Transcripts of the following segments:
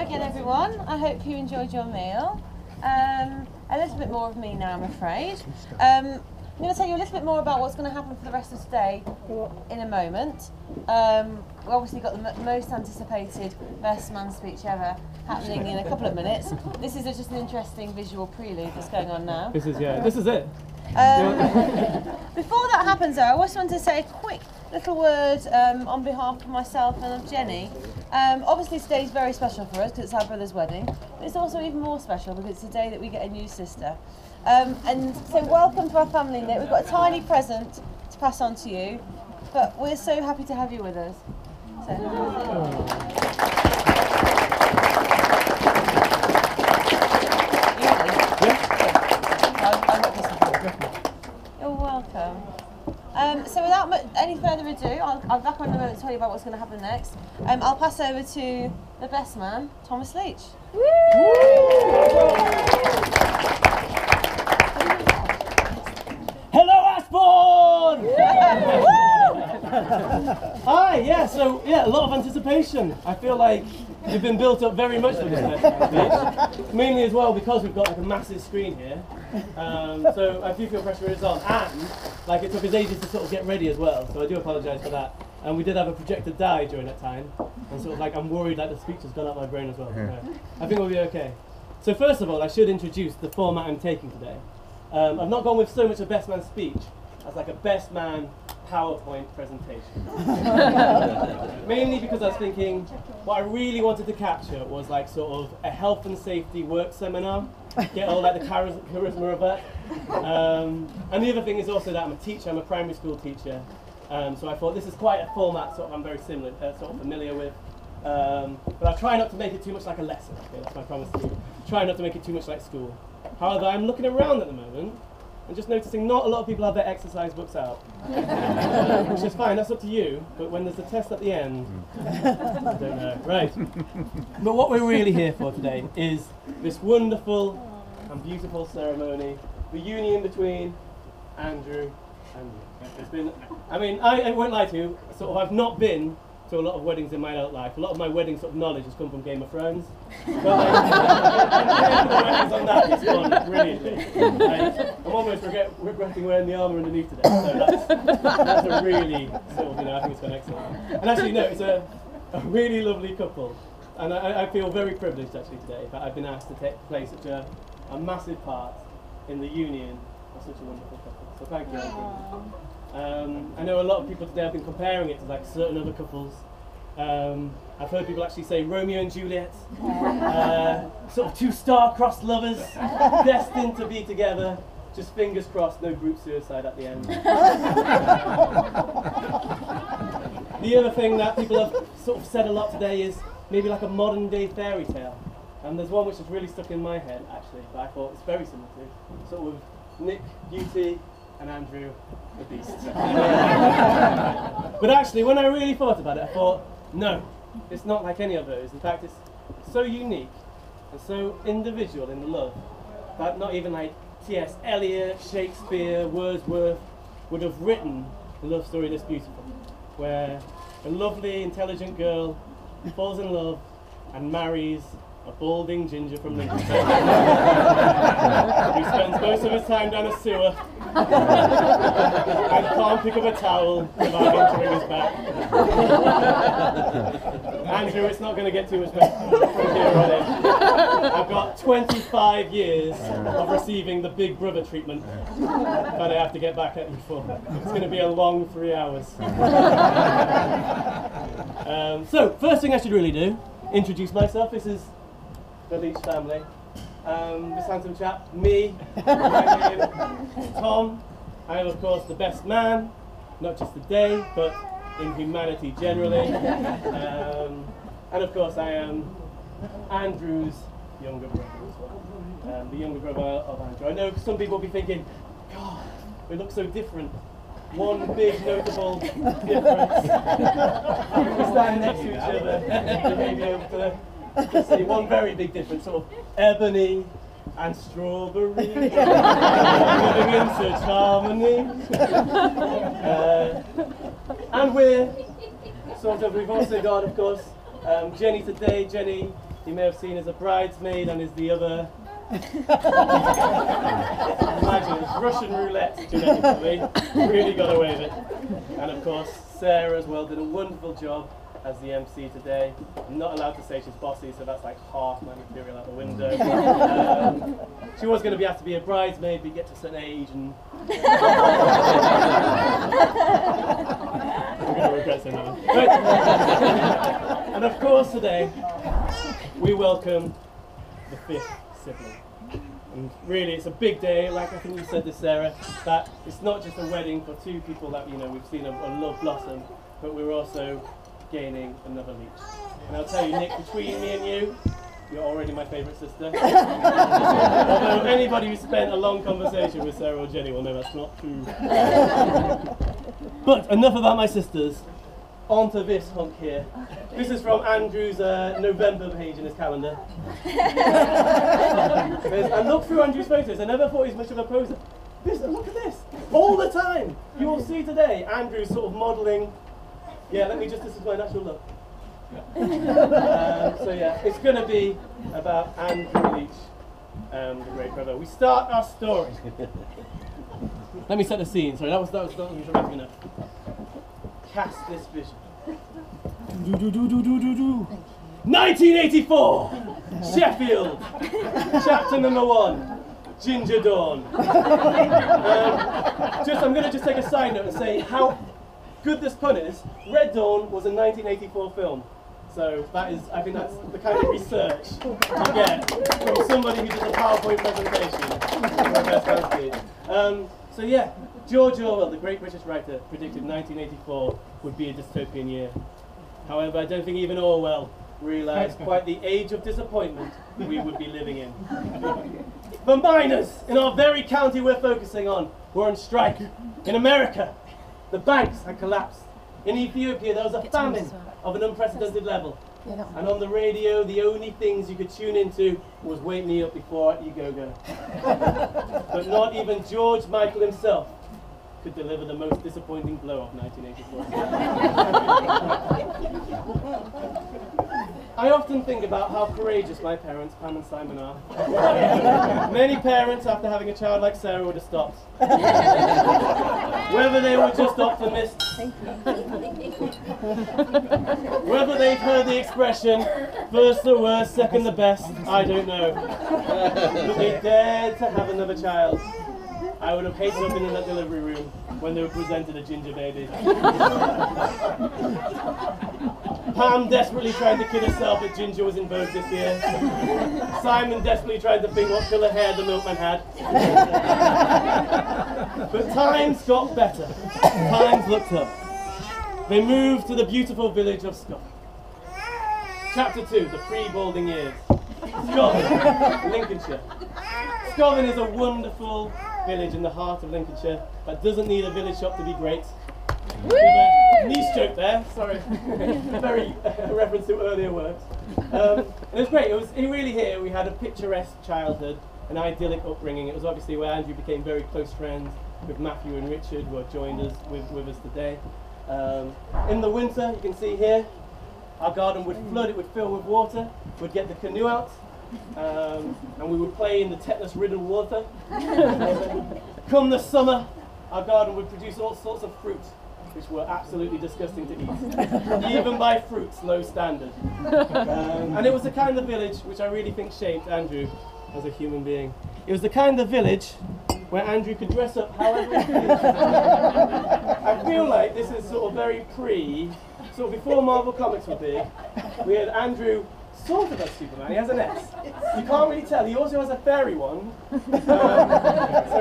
again, everyone. I hope you enjoyed your meal. A little bit more of me now, I'm afraid. I'm going to tell you a little bit more about what's going to happen for the rest of today in a moment. We obviously got the most anticipated best man speech ever happening in a couple of minutes. This is just an interesting visual prelude that's going on now. This is it. Before that happens though, I just wanted to say a quick little word on behalf of myself and of Jenny. Obviously today's very special for us because it's our brother's wedding, but it's also even more special because it's the day that we get a new sister. And so welcome to our family, Nick. We've got a tiny present to pass on to you, but we're so happy to have you with us. You're welcome. So without any further ado, I'll back on in a moment to tell you about what's going to happen next. I'll pass over to the best man, Thomas Leach. Woo! Hello, Ashbourne! Hi, a lot of anticipation. I feel like you've been built up very much for this next speech. Mainly as well because we've got like a massive screen here. So I do feel pressure is on, and like it took us ages to sort of get ready as well, so I do apologise for that. And we did have a projector die during that time, and sort of like I'm worried that the speech has gone out my brain as well. I think we'll be okay. So first of all, I should introduce the format I'm taking today. I've not gone with so much a best man speech as like a best man PowerPoint presentation. Mainly because I was thinking what I really wanted to capture was like sort of a health and safety work seminar, get all like the charisma of that. And the other thing is also that I'm a teacher, I'm a primary school teacher, so I thought this is quite a format sort of I'm very similar, sort of familiar with. But I'll try not to make it too much like a lesson. Okay, that's my promise to you. Try not to make it too much like school. However, I'm looking around at the moment and just noticing not a lot of people have their exercise books out. Which is fine, that's up to you, but when there's a test at the end, I don't know. Right. But what we're really here for today is this wonderful and beautiful ceremony, the union between Andrew and Nic. It's been, I won't lie to you, sort of I've not been to a lot of weddings in my adult life. A lot of my wedding sort of knowledge has come from Game of Thrones. But the weddings on that has gone brilliantly. I'm almost regretting wearing the armour underneath today. So that's a really sort of, I think it's gone excellent. And actually, no, it's a really lovely couple. And I feel very privileged actually today that I've been asked to play such a massive part in the union of such a wonderful couple. So thank you. I know a lot of people today have been comparing it to like certain other couples. I've heard people actually say Romeo and Juliet, sort of two star-crossed lovers, destined to be together, just fingers crossed, no group suicide at the end. The other thing that people have sort of said a lot today is maybe like a modern day fairy tale. And there's one which has really stuck in my head actually, but I thought it's very similar to, sort of Nic, Beauty, and Andrew, the Beast. But actually, when I really thought about it, I thought, no, it's not like any of those. In fact, it's so unique and so individual in the love that not even like T.S. Eliot, Shakespeare, Wordsworth would have written a love story this beautiful, where a lovely, intelligent girl falls in love and marries a balding ginger from Lincolnshire who spends most of his time down a sewer and can't pick up a towel without entering his back. Andrew, it's not going to get too much better from here on in. I've got 25 years of receiving the big brother treatment that I have to get back at you for. It's going to be a long 3 hours. So, first thing I should really do, introduce myself. This is the Leach family. This handsome chap, me, my name is Tom. I am of course the best man, not just today, but in humanity generally. And of course I am Andrew's younger brother as well. The younger brother of Andrew. I know some people will be thinking, God, we look so different. One big notable difference. We stand next to each other, you may be able to see one very big difference, sort of ebony and strawberry, living in such harmony. And we're sort of, we've also got, of course, Jenny today. Jenny you may have seen as a bridesmaid and is the other. Imagine, it's Russian roulette genetically. Really got away with it. And of course, Sarah as well did a wonderful job as the MC today. I'm not allowed to say she's bossy, so that's like half my material out the window. She was going to be asked to be a bridesmaid, but you get to a certain age and... I'm going to regret saying that one. Right. And of course today, we welcome the 5th sibling. And really, it's a big day, like I think you said this, Sarah, that it's not just a wedding for 2 people that, you know, we've seen a love blossom, but we're also gaining another leech. And I'll tell you, Nick, between me and you, you're already my favourite sister. Although anybody who spent a long conversation with Sarah or Jenny will know that's not true. But enough about my sisters. On to this hunk here. This is from Andrew's November page in his calendar. And look through Andrew's photos. I never thought he was much of a poser. Look at this. All the time. You will see today Andrew's sort of modelling. Yeah, let me just, this is my natural look. So yeah, it's going to be about Andrew Leach, the great brother. We start our story. Let me set the scene. Sorry, that was not dramatic enough. Cast this vision. 1984, Sheffield, chapter number 1, Ginger Dawn. I'm going to just take a side note and say how good this pun is. Red Dawn was a 1984 film. So that is, I think that's the kind of research you get from somebody who does a PowerPoint presentation. So yeah, George Orwell, the great British writer, predicted 1984 would be a dystopian year. However, I don't think even Orwell realised quite the age of disappointment we would be living in. The miners in our very county we're focusing on were on strike. In America, the banks had collapsed. In Ethiopia, there was a famine of an unprecedented level. And on the radio, the only things you could tune into was Wake Me Up Before You Go Go. But not even George Michael himself could deliver the most disappointing blow of 1984. I often think about how courageous my parents, Pam and Simon, are. Many parents, after having a child like Sarah, would have stopped. Whether they were just optimists, whether they've heard the expression, first the worst, second the best, I don't know. But they dared to have another child. I would have hated to have been in that delivery room when they were presented a ginger baby. Pam desperately trying to kid herself that ginger was in vogue this year. Simon desperately tried to think what colour hair the milkman had. But times got better. Times looked up. They moved to the beautiful village of Scotland. Chapter 2, the pre-balding years. Scotland, Lincolnshire. Scotland is a wonderful village in the heart of Lincolnshire that doesn't need a village shop to be great. Niche joke there, sorry. Very reference to earlier works. And it was great. It was really here. We had a picturesque childhood, an idyllic upbringing. It was obviously where Andrew became very close friends with Matthew and Richard, who have joined us with us today. In the winter, you can see here, our garden would flood. It would fill with water. We'd get the canoe out. And we would play in the tetanus-ridden water. Come the summer, our garden would produce all sorts of fruit, which were absolutely disgusting to eat, even by fruit's low standard. And it was the kind of village which I really think shaped Andrew as a human being. It was the kind of village where Andrew could dress up however he pleased. I feel like this is sort of very sort of before Marvel Comics were big. We had Andrew sort of as Superman. He has an S. You can't really tell. He also has a fairy one. So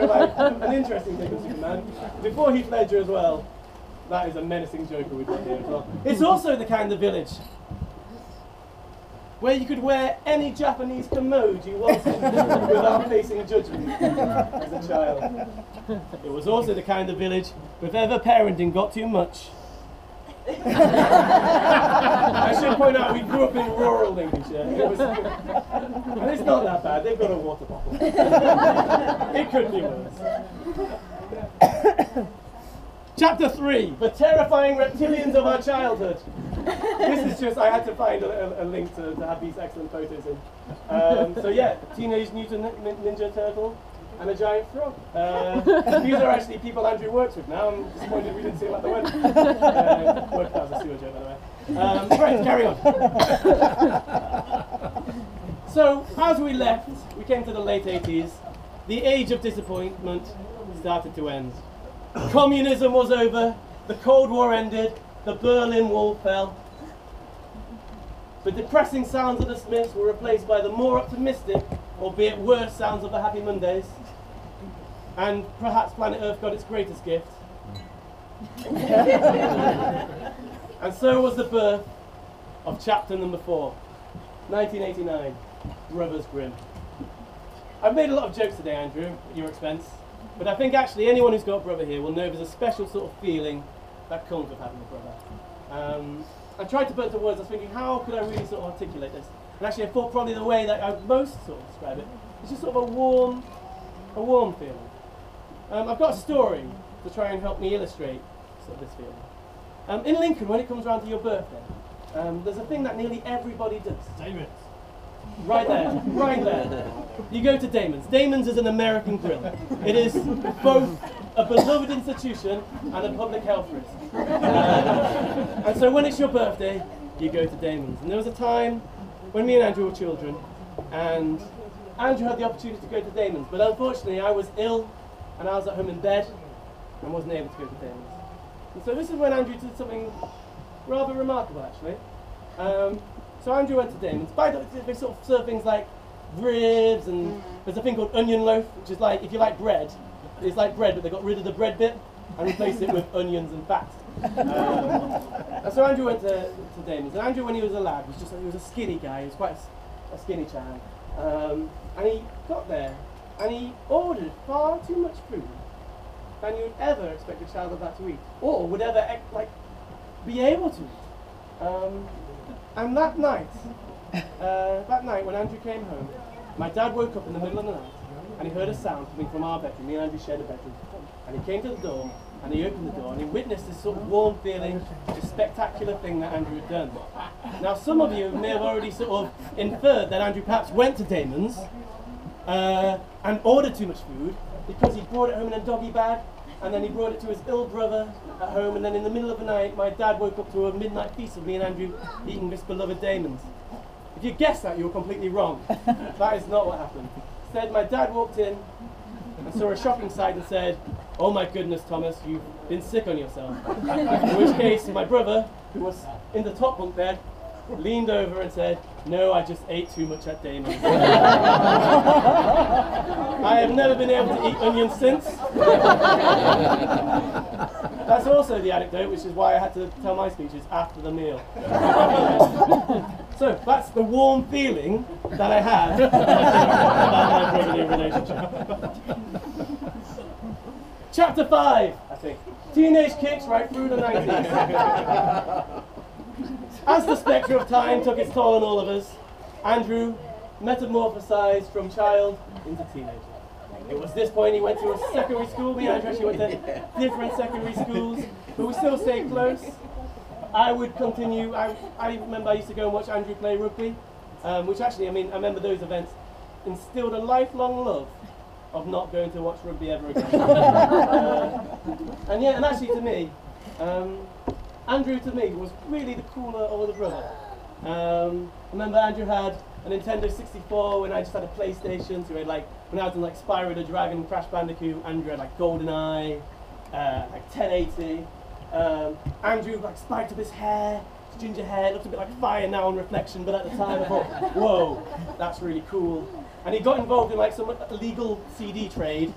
like, an interesting thing with Superman. Before Heath Ledger as well. That is a menacing Joker we've got here as well. It's also the kind of village where you could wear any Japanese commode you wanted without facing a judgment as a child. It was also the kind of village where if ever parenting got too much. I should point out we grew up in rural Lincolnshire. And it's not that bad. They've got a water bottle. It could be worse. Chapter 3, the terrifying reptilians of our childhood. This is just, I had to find a link to have these excellent photos in. So yeah, Teenage Mutant Ninja Turtle and a giant frog. These are actually people Andrew works with now. I'm disappointed we didn't see them at the wedding. That was a sewer joke, by the way. Right, carry on. So, as we left, we came to the late 80s. The age of disappointment started to end. Communism was over, the Cold War ended, the Berlin Wall fell. The depressing sounds of the Smiths were replaced by the more optimistic, albeit worse, sounds of the Happy Mondays. And perhaps planet Earth got its greatest gift. And so was the birth of chapter number 4, 1989, Brothers Grimm. I've made a lot of jokes today, Andrew, at your expense. But I think actually anyone who's got a brother here will know there's a special sort of feeling that comes with having a brother. I tried to put it into words. I was thinking, how could I really sort of articulate this? And actually, I thought probably the way that I would most sort of describe it is just sort of a warm feeling. I've got a story to try and help me illustrate sort of this feeling. In Lincoln, when it comes around to your birthday, there's a thing that nearly everybody does. Damon's. Right there, right there. You go to Damon's. Damon's is an American grill. It is both a beloved institution and a public health risk. And so when it's your birthday, you go to Damon's. And there was a time when me and Andrew were children, and Andrew had the opportunity to go to Damon's, but unfortunately I was ill, and I was at home in bed, and wasn't able to go to Damon's. And so this is when Andrew did something rather remarkable, actually. So Andrew went to Damon's. By the way, they sort of serve things like ribs, and there's a thing called onion loaf, which is like, if you like bread, it's like bread, but they got rid of the bread bit and replaced it with onions and fat. And so Andrew went to Damon's. And Andrew, when he was a lad, he was a skinny guy. He was quite a skinny child. And he got there, and he ordered far too much food than you'd ever expect a child of that to eat, or would ever be able to eat. And that night when Andrew came home, my dad woke up in the middle of the night and he heard a sound coming from our bedroom. Me and Andrew shared a bedroom. And he came to the door and he opened the door and he witnessed this sort of warm feeling, this spectacular thing that Andrew had done. Now, some of you may have already sort of inferred that Andrew perhaps went to Damon's and ordered too much food because he brought it home in a doggy bag, and then he brought it to his ill brother at home, and then in the middle of the night, my dad woke up to a midnight feast of me and Andrew eating this beloved Damon's. If you guessed that, you were completely wrong. That is not what happened. Instead, my dad walked in and saw a shocking sight and said, "Oh my goodness, Thomas, you've been sick on yourself." In which case, my brother, who was in the top bunk bed, leaned over and said, "No, I just ate too much at Damon's." I have never been able to eat onions since. That's also the anecdote, which is why I had to tell my speeches after the meal. So that's the warm feeling that I have about my brotherly relationship. Chapter 5, I think. Teenage kicks right through the 90s. As the spectre of time took its toll on all of us, Andrew metamorphosized from child into teenager. It was this point he went to a secondary school. Me and Andrew actually went to different secondary schools, but we still stayed close. I would continue. I remember I used to go and watch Andrew play rugby, which actually, I remember those events instilled a lifelong love of not going to watch rugby ever again. And actually to me, Andrew to me was really the cooler older brother. I remember Andrew had a Nintendo 64 when I just had a PlayStation, so we had when I was in Spyro the Dragon, Crash Bandicoot, Andrew had GoldenEye, 1080. Andrew spiked up his hair, his ginger hair, looked a bit like fire now on reflection, but at the time I thought, whoa, that's really cool. And he got involved in some illegal CD trade,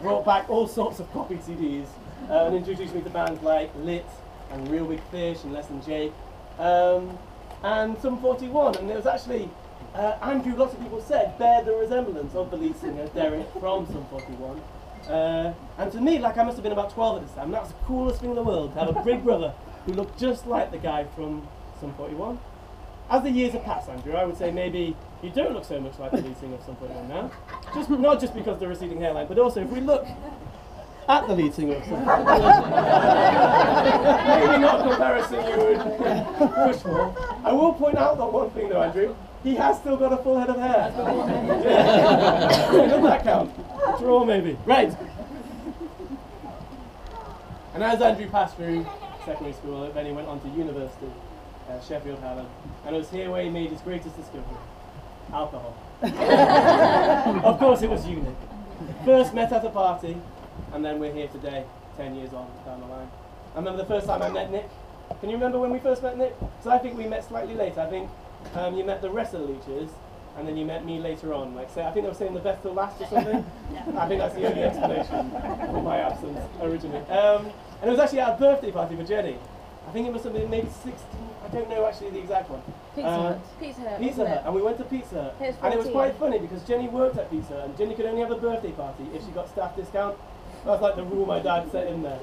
brought back all sorts of copied CDs, and introduced me to bands like Lit and Real Big Fish and Less Than Jake, and Sum 41. And it was actually, Andrew, lots of people said, bared the resemblance of the lead singer, Derek, from Sum 41. And to me, I must have been about 12 at this time, and that was the coolest thing in the world, to have a big brother who looked just like the guy from Sum 41. As the years have passed, Andrew, I would say maybe you don't look so much like the lead singer of Sum 41 now. Not just because of the receding hairline, but also if we look at the lead singer of some. Maybe not a comparison you would push for. I will point out that one thing though, Andrew. He has still got a full head of hair. Doesn't that count? Draw maybe. Right. And as Andrew passed through secondary school, then he went on to university, Sheffield Hallam, and it was here where he made his greatest discovery: alcohol. Of course it was you, Nic. First met at a party, and then we're here today, 10 years on down the line. I remember the first time I met Nic. Can you remember when we first met Nic? So I think we met slightly later. I think you met the rest of the leechers, and then you met me later on. Like, say, I think they were saying the best till last or something. I think that's the only explanation for my absence originally. And it was actually at a birthday party for Jenny. I think it must have been maybe 16. I don't know actually the exact one. Pizza Hut. Pizza Hut. Pizza Hut. And we went to Pizza Hut. And it was quite funny because Jenny worked at Pizza Hut, and Jenny could only have a birthday party if she got staff discount. That's like the rule my dad set in there.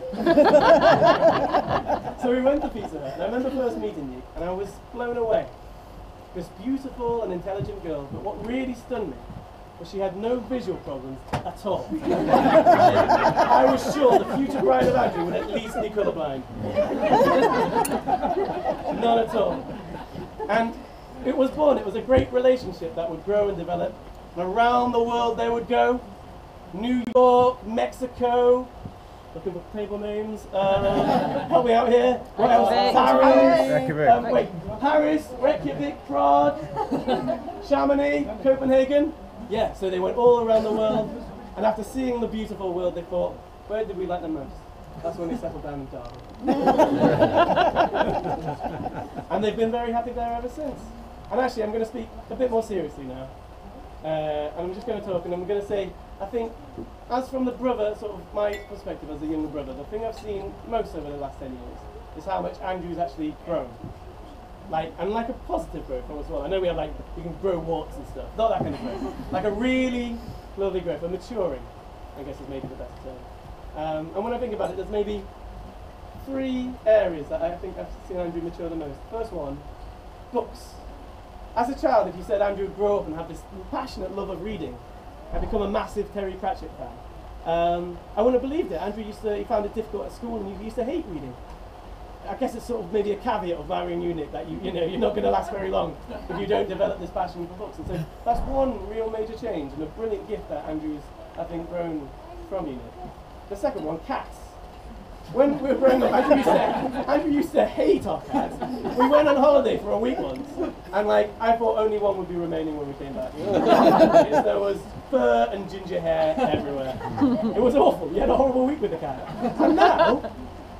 So we went to Pizza Hut, and I remember first meeting you, and I was blown away. This beautiful and intelligent girl, but what really stunned me was she had no visual problems at all. I was sure the future bride of Andrew would at least be colourblind. None at all. And it was a great relationship that would grow and develop. And around the world they would go. New York, Mexico, looking for table names. Help me out here. What else? Paris. Paris, Reykjavik, Prague, Chamonix, Copenhagen. Yeah, so they went all around the world, and after seeing the beautiful world, they thought, where did we like the most? That's when they settled down in Derby. And they've been very happy there ever since. And actually, I'm going to speak a bit more seriously now. And I'm just going to talk, and I'm going to say, I think, as from the brother, sort of my perspective as a younger brother, the thing I've seen most over the last 10 years is how much Andrew's actually grown. Like a positive growth as well. I know we have you can grow warts and stuff, not that kind of growth. Like a really lovely growth, a maturing, I guess is maybe the best term. And when I think about it, there's maybe 3 areas that I think I've seen Andrew mature the most. First one, books. As a child, if you said Andrew would grow up and have this passionate love of reading, I'd become a massive Terry Pratchett fan. I wouldn't have believed it. Andrew he found it difficult at school, and he used to hate reading. I guess it's sort of maybe a caveat of marrying you, Nic, that you know you're not going to last very long if you don't develop this passion for books. And so that's one real major change and a brilliant gift that Andrew's, I think, grown from you, Nic. The second one, cats. When we were growing up, Andrew used to hate our cats. We went on holiday for a week once, and I thought only one would be remaining when we came back. There was fur and ginger hair everywhere. It was awful. You had a horrible week with the cat. And now,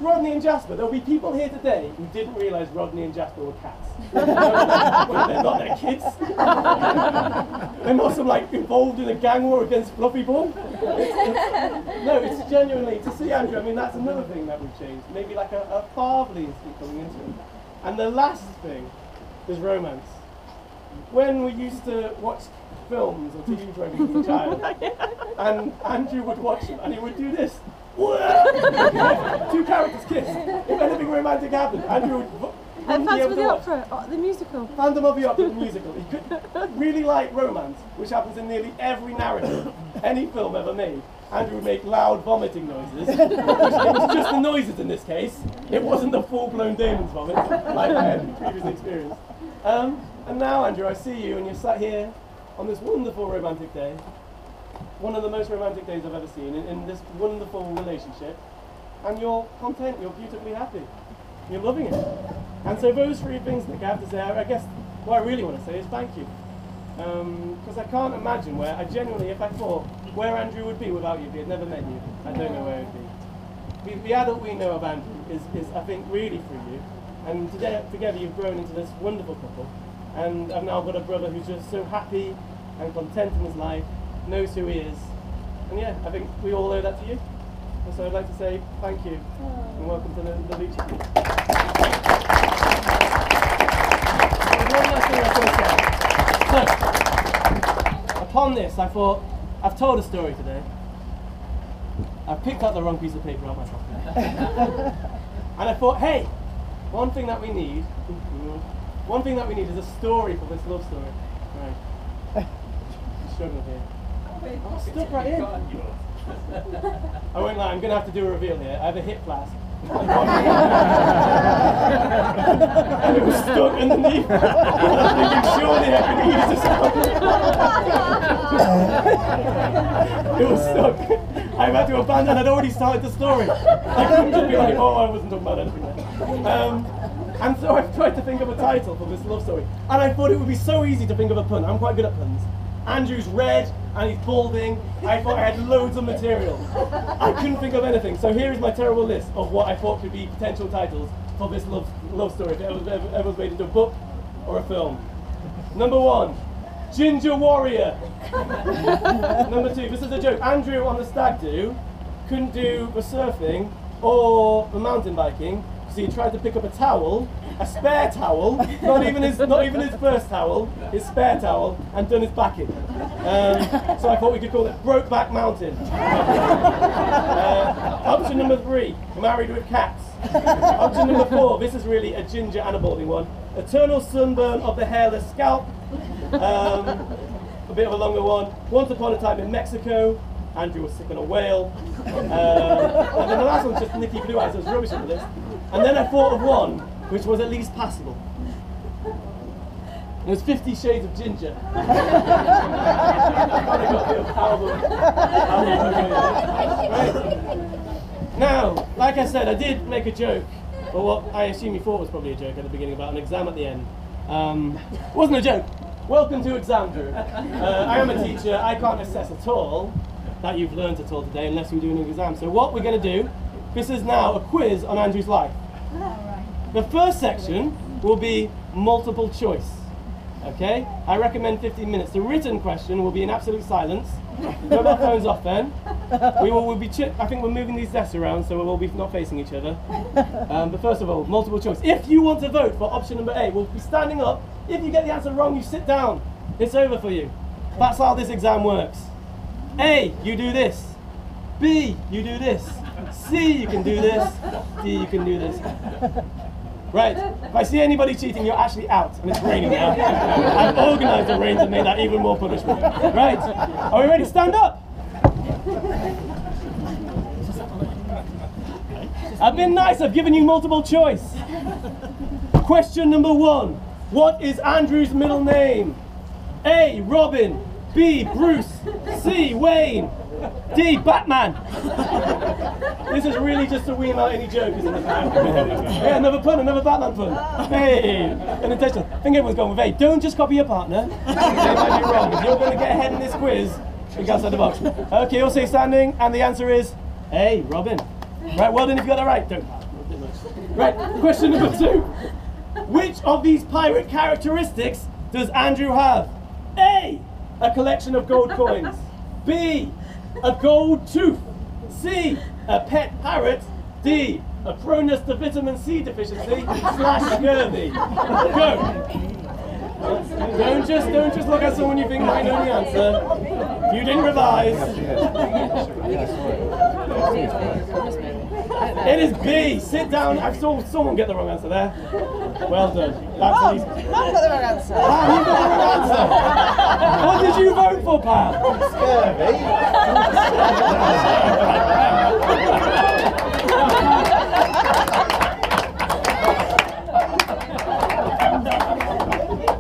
Rodney and Jasper, there'll be people here today who didn't realise Rodney and Jasper were cats. Well, they're not their kids. They're not some involved in a gang war against Fluffy Ball. No, it's genuinely, to see Andrew, I mean that's another thing that we've changed. Maybe a fatherly instinct coming into it. And the last thing is romance. When we used to watch films or TV programs as a child, and Andrew would watch them and he would do this. 2 characters kiss. If anything romantic happened, Andrew would. Phantom of the Opera, the musical. Phantom of the Opera, the musical. He could really like romance, which happens in nearly every narrative, any film ever made. Andrew would make loud vomiting noises. It was just the noises in this case. It wasn't the full-blown Damon's vomit like I had previously experienced. And now, Andrew, I see you, and you're sat here on this wonderful romantic day. One of the most romantic days I've ever seen in this wonderful relationship, and you're content, you're beautifully happy, you're loving it. And so those 3 things, Nic, I have to say, I guess what I really want to say is thank you. Because I can't imagine where, I genuinely, if I thought where Andrew would be without you, if he had never met you, I don't know where it would be. The adult we know of Andrew is I think, really through you. And together you've grown into this wonderful couple. And I've now got a brother who's just so happy and content in his life, knows who he is, and yeah, I think we all owe that to you. And so I'd like to say thank you and welcome to the Leech Group. There's one last thing I want to say. So, upon this, I thought I've told a story today. I've picked up the wrong piece of paper out myself, and I thought, hey, one thing that we need is a story for this love story. Right. I'm struggling here. Oh, stuck right in. I won't lie, I'm going to have to do a reveal here. I have a hip flask. And it was stuck underneath. I was thinking, surely I could use this. It was stuck. I had to abandon. I'd already started the story. I couldn't just be like, oh, I wasn't talking about anything there. And so I've tried to think of a title for this love story. And I thought it would be so easy to think of a pun. I'm quite good at puns. Andrew's red and he's balding. I thought I had loads of material. I couldn't think of anything. So here is my terrible list of what I thought could be potential titles for this love story, if it ever was made into a book or a film. Number 1, Ginger Warrior. Number 2, this is a joke. Andrew on the stag do couldn't do the surfing or the mountain biking, so he tried to pick up a towel, a spare towel, not even his first towel, his spare towel, and done his back in. So I thought we could call it Brokeback Mountain. Option number 3, Married with Cats. Option number 4, this is really a ginger and a balding one. Eternal sunburn of the hairless scalp. A bit of a longer one. Once upon a time in Mexico. Andrew was sick on a whale. And then the last one's just Nicky Blue Eyes. I was rubbish on the list. And then I thought of one which was at least passable. It was 50 Shades of Ginger. Right. Now, like I said, I did make a joke, or what I assume you thought was probably a joke at the beginning about an exam at the end. It wasn't a joke. Welcome to exam, Drew. I am a teacher. I can't assess at all that you've learned at all today unless we're doing an exam. So what we're going to do, this is now a quiz on Andrew's life. The first section will be multiple choice. Okay? I recommend 15 minutes. The written question will be in absolute silence. Put our phones off then. We'll be I think we're moving these desks around so we'll be not facing each other. But first of all, multiple choice. If you want to vote for option number A, we'll be standing up. If you get the answer wrong, you sit down. It's over for you. That's how this exam works. A, you do this. B, you do this. C, you can do this. D, you can do this. Right, if I see anybody cheating, you're actually out, and it's raining now. I've organised the rain to make that even more punishment. Right, are we ready? Stand up! I've been nice, I've given you multiple choice. Question number 1. What is Andrew's middle name? A, Robin. B, Bruce. C, Wayne. D, Batman. This is really just to wean out any jokers in the crowd. Yeah, another pun, another Batman pun. Hey, unintentional. I think everyone's going with A. Don't just copy your partner. They might be wrong. If you're going to get ahead in this quiz, think outside the box. Okay, all say standing, and the answer is A, Robin. Right, well done if you got that right. Don't. Right, question number 2. Which of these pirate characteristics does Andrew have? A, a collection of gold coins. B, a gold tooth. C, a pet parrot. D, a proneness to vitamin C deficiency / scurvy. Go. Don't just look at someone you think might know the answer. You didn't revise. It is B. Sit down. I saw someone get the wrong answer there. Well done. That's easy. I've got the wrong answer. Ah, you got the wrong answer. What did you vote for, pal?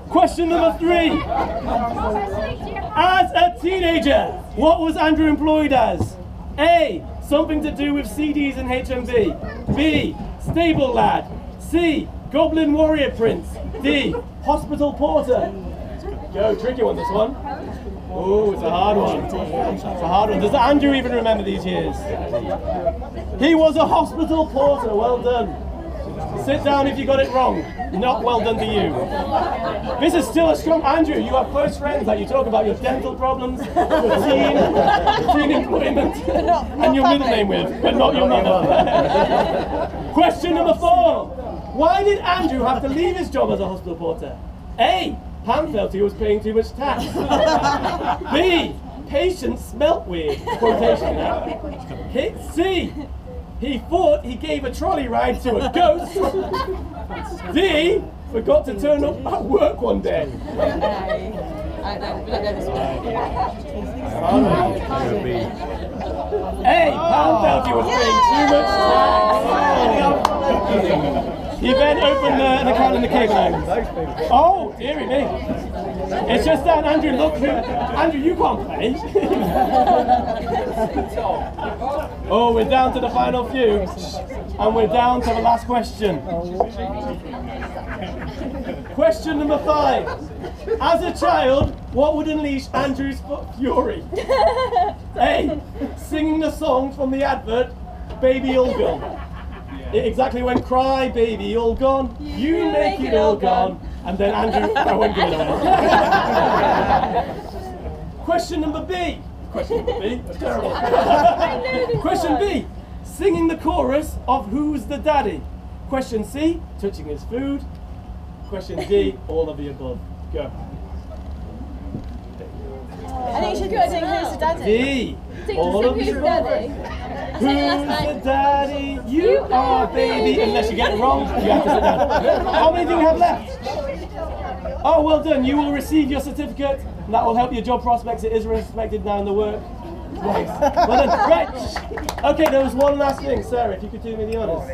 Question number 3. As a teenager, what was Andrew employed as? A, something to do with CDs and HMV. B, stable lad. C, goblin warrior prince. D, hospital porter. Go, tricky one, this one. Oh, it's a hard one. It's a hard one. Does Andrew even remember these years? He was a hospital porter. Well done. Sit down if you got it wrong. Not well done to you. This is still a strong Andrew. You have close friends that you talk about your dental problems, your teen employment, and your middle name with, but not your mother. Question number 4. Why did Andrew have to leave his job as a hospital porter? A, Pam felt he was paying too much tax. B, patients smelt weird. Quotation now. C, he thought he gave a trolley ride to a ghost. D, forgot to turn up at work one day. I don't know this one. Hey, Pam felt he was paying too much tax. He then opened an account in the cable line. Oh, dearie me. It's just that, Andrew, look, Andrew, you can't play. Oh, we're down to the final few. And we're down to the last question. Question number 5. As a child, what would unleash Andrew's fury? A. Singing the song from the advert, Baby All Gone. It exactly went, cry baby all gone, you make it all gone. And then Andrew, I won't give it away. Question number B. Question number B, that's terrible. Question B. Singing the chorus of Who's the Daddy? Question C. Touching his food. Question D. All of the above. Go. I think you should go sing Who's the Daddy. D. All of the above. Who's the daddy? You are, baby. Unless you get it wrong, you have to sit down. How many do we have left? Oh, well done. You will receive your certificate. And that will help your job prospects. It is respected now in the work. Nice. Well done. Right. Okay, there was one last thing. Sarah, if you could do me the honours.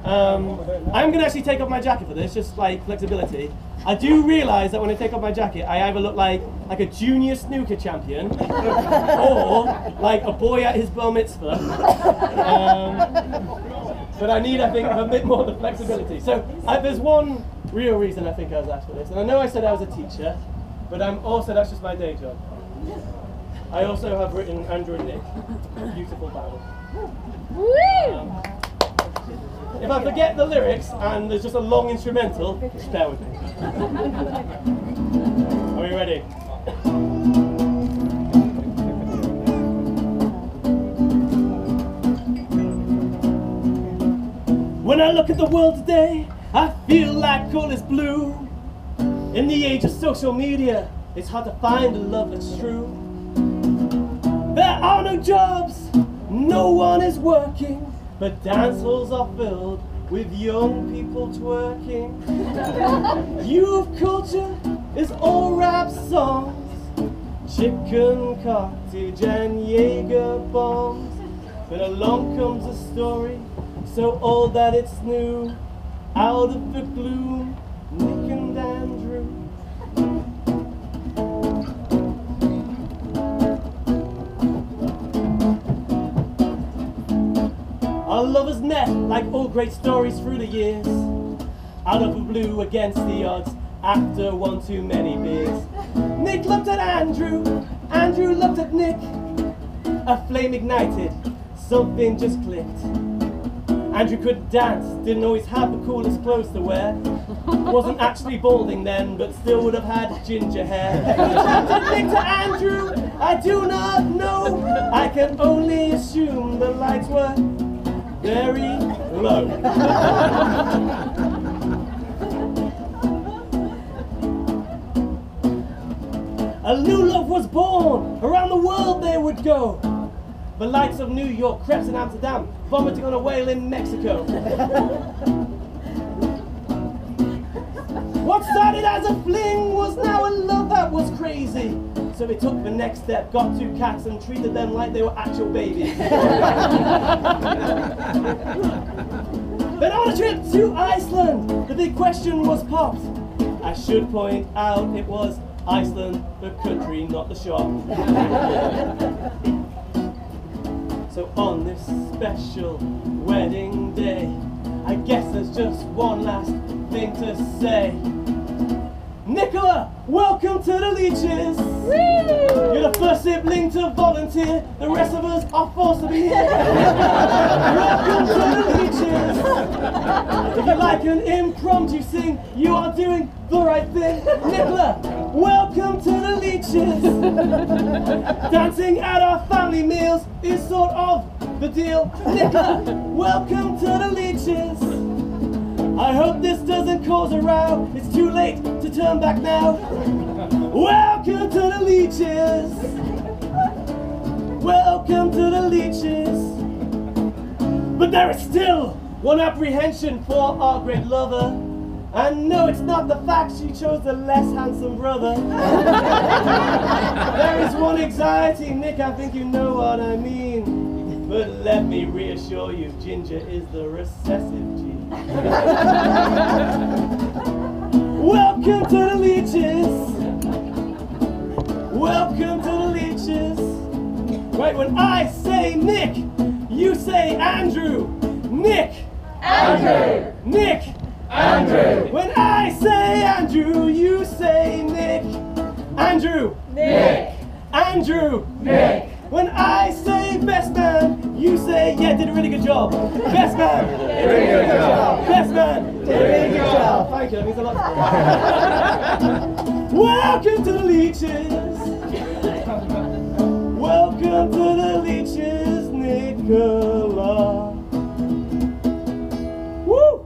I'm going to actually take off my jacket for this, just like flexibility. I do realise that when I take off my jacket, I either look like a junior snooker champion or like a boy at his bar mitzvah. But I need, I think, a bit more of the flexibility. So there's one real reason I think I was asked for this. And I know I said I was a teacher, but that's just my day job. I also have written Andrew and Nic, beautiful ballad. If I forget the lyrics and there's just a long instrumental, just bear with me. Are we ready? When I look at the world today, I feel like all is blue. In the age of social media, it's hard to find a love that's true. There are no jobs, no one is working, but dance halls are filled with young people twerking. Youth culture is all rap songs, chicken cottage and Jaeger bombs. But along comes a story so old that it's new. Out of the gloom, Nic and Andrew. Our lovers met like all great stories through the years. Out of the blue against the odds, after one too many beers. Nic looked at Andrew, Andrew looked at Nic. A flame ignited, something just clicked. Andrew could dance, didn't always have the coolest clothes to wear. Wasn't actually balding then, but still would have had ginger hair. What did Nic to Andrew? I do not know. I can only assume the lights were very low. A new love was born, around the world they would go. The lights of New York, crepes in Amsterdam, vomiting on a whale in Mexico. What started as a fling was now a love that was crazy. So they took the next step, got 2 cats and treated them like they were actual babies. Then on a trip to Iceland, the big question was popped. I should point out it was Iceland, the country, not the shop. So on this special wedding day, I guess there's just one last thing to say. Nicola, welcome to the Leeches. Woo! You're the first sibling to volunteer. The rest of us are forced to be here. Welcome to the Leeches. If you like an impromptu sing, you are doing the right thing. Nicola, welcome to the Leeches. Dancing at our family meals is sort of the deal. Nicola, welcome to the Leeches. I hope this doesn't cause a row. It's too late to turn back now. Welcome to the Leeches. Welcome to the Leeches. But there is still one apprehension for our great lover. And no, it's not the fact she chose the less handsome brother. There is one anxiety, Nic, I think you know what I mean. But let me reassure you, ginger is the recessive gene. Welcome to the leeches. Welcome to the leeches. Right, when I say Nick, you say Andrew. Nick. Andrew. Nick. Andrew. When I say Andrew, you say Nick. Andrew. Nick. Andrew. Nick. When I say best man, you say, yeah, did a really good job. Best man. Did a really good job. Best man. Did a really good job. Thank you, that means a lot to me. Welcome to the leeches. Welcome to the leeches, Nicola. Woo!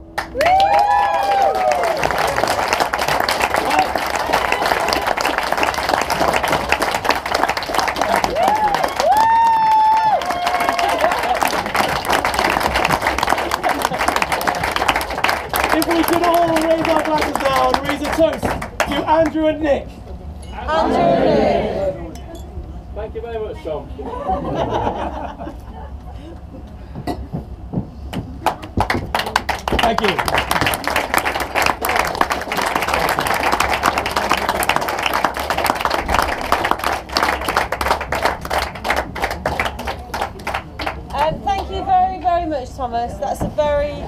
If we could all raise our glasses now and raise a toast to Andrew and Nic. Andrew and Nic. Thank you very much, Tom. Thank you. Thank you very, very much, Thomas. That's a very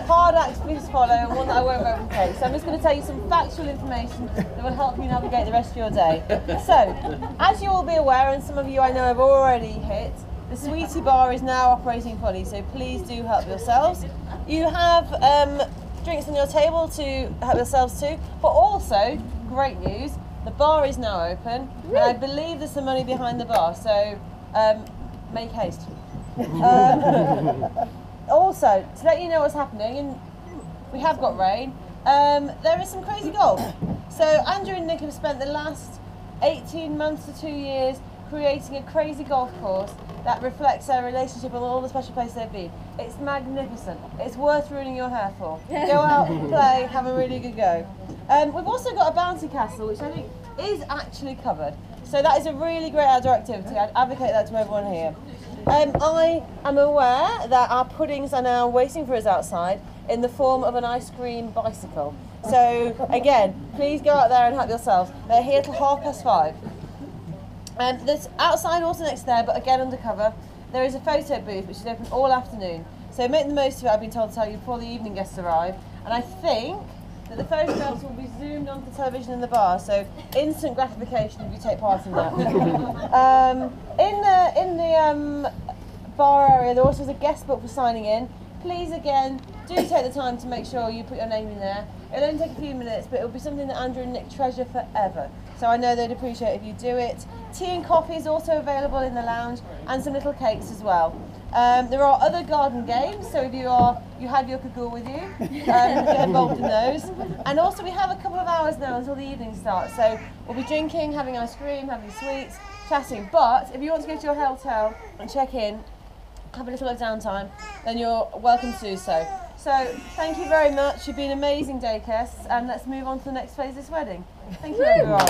hard act for me to follow and one that I won't overtake. So I'm just going to tell you some factual information that will help you navigate the rest of your day. So, as you will be aware, and some of you I know have already hit, the Sweetie Bar is now operating fully, so please do help yourselves. You have drinks on your table to help yourselves too, but also, great news, the bar is now open, and I believe there's some money behind the bar, so make haste. Also, to let you know what's happening, and we have got rain, there is some crazy golf. So Andrew and Nic have spent the last 18 months to 2 years creating a crazy golf course that reflects their relationship and all the special places they've been. It's magnificent. It's worth ruining your hair for. Go out, play, have a really good go. We've also got a bouncy castle, which I think is actually covered. So that is a really great outdoor activity. I'd advocate that to everyone here. I am aware that our puddings are now waiting for us outside in the form of an ice cream bicycle. So again, please go out there and help yourselves. They're here till 5:30. There's outside also next there, but again undercover, there is a photo booth which is open all afternoon. So make the most of it, I've been told to tell you, before the evening guests arrive. And I think that the photographs will be zoomed onto television in the bar, so instant gratification if you take part in that. In the bar area, there also is a guest book for signing in. Please, again, do take the time to make sure you put your name in there. It'll only take a few minutes, but it'll be something that Andrew and Nic treasure forever. So I know they'd appreciate if you do it. Tea and coffee is also available in the lounge, and some little cakes as well. There are other garden games, so if you have your cagoule with you, get involved in those. And also we have a couple of hours now until the evening starts, so we'll be drinking, having ice cream, having sweets, chatting. But if you want to go to your hotel and check in, have a little bit of downtime, then you're welcome to do so. So thank you very much. You've been amazing day guests, and let's move on to the next phase of this wedding. Thank you, everyone.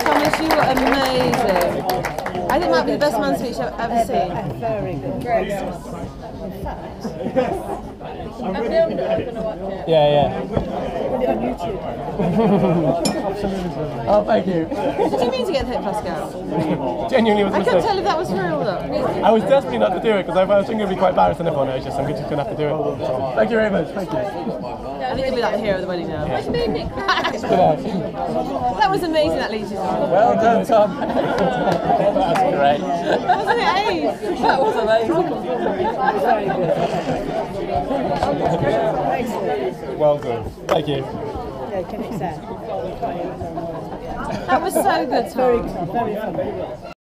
Thomas, you were amazing. I think it might be the best man speech I've ever seen. Very good. Very good. I filmed it, I'm going to watch it. Yeah. Put it on YouTube. Oh, thank you. What do you mean to get hit, Pascal? Genuinely was a I couldn't mistake. tell if that was real though. I was desperate not to do it because I was thinking it would be quite embarrassing if I was just, I'm just going to have to do it. Thank you very much. Thank you. I think you'll be like the hero of the wedding now. Good night. That was amazing, that lead. Well done, Tom. That's great. Wasn't it ace? That was amazing. Well done. Thank you. Yeah, can accept. That was so good, Tom. Very fun.